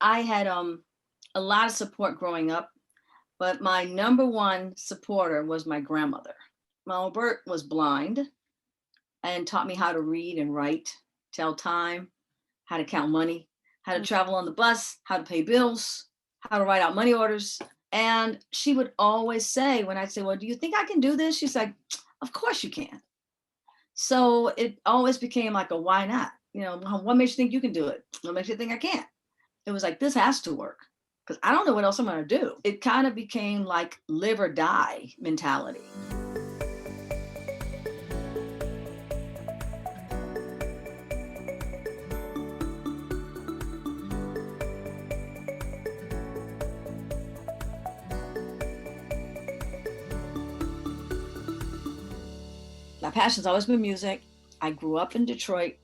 I had a lot of support growing up, but my number one supporter was my grandmother. My Uncle Bert was blind and taught me how to read and write, tell time, how to count money, how to travel on the bus, how to pay bills, how to write out money orders. And she would always say, when I'd say, well, do you think I can do this? She's like, of course you can. So it always became like a why not? You know, what makes you think you can do it? What makes you think I can't? It was like, this has to work because I don't know what else I'm going to do. It kind of became like live or die mentality. My passion's always been music. I grew up in Detroit.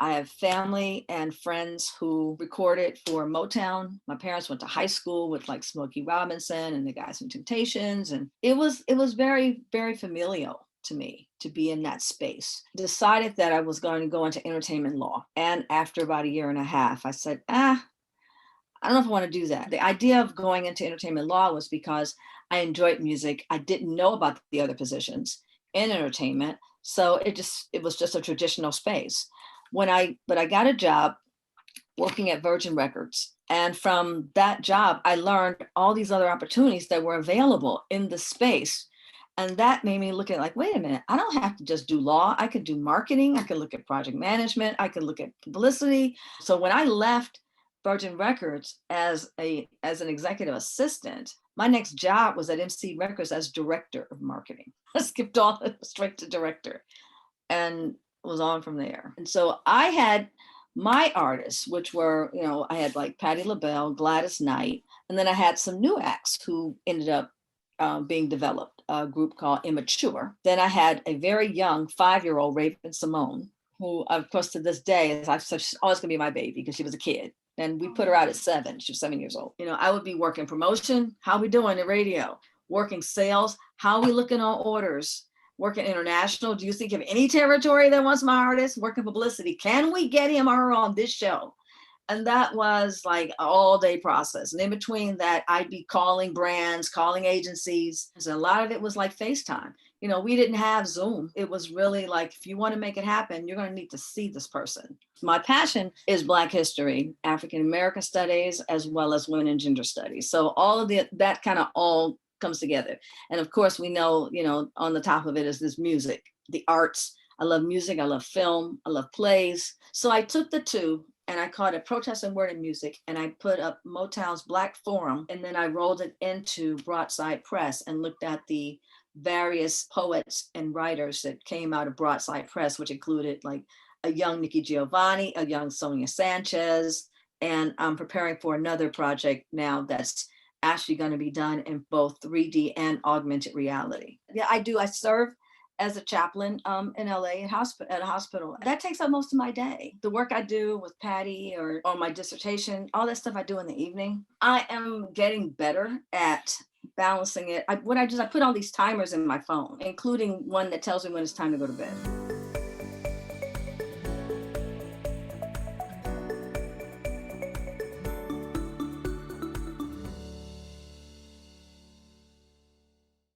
I have family and friends who recorded for Motown. My parents went to high school with like Smokey Robinson and the guys from Temptations. And it was very, very familial to me to be in that space. Decided that I was going to go into entertainment law. And after about a year and a half, I said, I don't know if I want to do that. The idea of going into entertainment law was because I enjoyed music. I didn't know about the other positions in entertainment. So it was just a traditional space. But I got a job working at Virgin Records. And from that job, I learned all these other opportunities that were available in the space. And that made me look at like, wait a minute, I don't have to just do law. I could do marketing. I could look at project management. I could look at publicity. So when I left Virgin Records as an executive assistant, my next job was at MC Records as director of marketing. I skipped all straight to director and was on from there. And so I had my artists, which were, I had like Patti LaBelle, Gladys Knight, and then I had some new acts who ended up being developed, a group called Immature. Then I had a very young 5-year-old Raven Simone, who of course to this day is she's always gonna be my baby because she was a kid. And we put her out at 7. She was 7 years old. I would be working promotion. How we doing at radio? Working sales. How are we looking on orders? Working international. Do you think of any territory that wants my artist? Working publicity. Can we get him or her on this show? And that was like an all-day process. And in between that, I'd be calling brands, calling agencies. So a lot of it was like FaceTime. We didn't have Zoom. It was really like, if you want to make it happen, you're going to need to see this person. My passion is Black history, African American studies, as well as women and gender studies. So all of that kind of all comes together. And of course, we know, on the top of it is this music, the arts. I love music. I love film. I love plays. So I took the two and I called it Protest and Word and Music. And I put up Motown's Black Forum. And then I rolled it into Broadside Press and looked at the various poets and writers that came out of Broadside Press, which included like a young Nikki Giovanni, a young Sonia Sanchez. And I'm preparing for another project now that's actually going to be done in both 3D and augmented reality. Yeah, I serve as a chaplain in LA at a hospital. That takes up most of my day. The work I do with Patti or on my dissertation, all that stuff I do in the evening. I am getting better at balancing it. I put all these timers in my phone, including one that tells me when it's time to go to bed.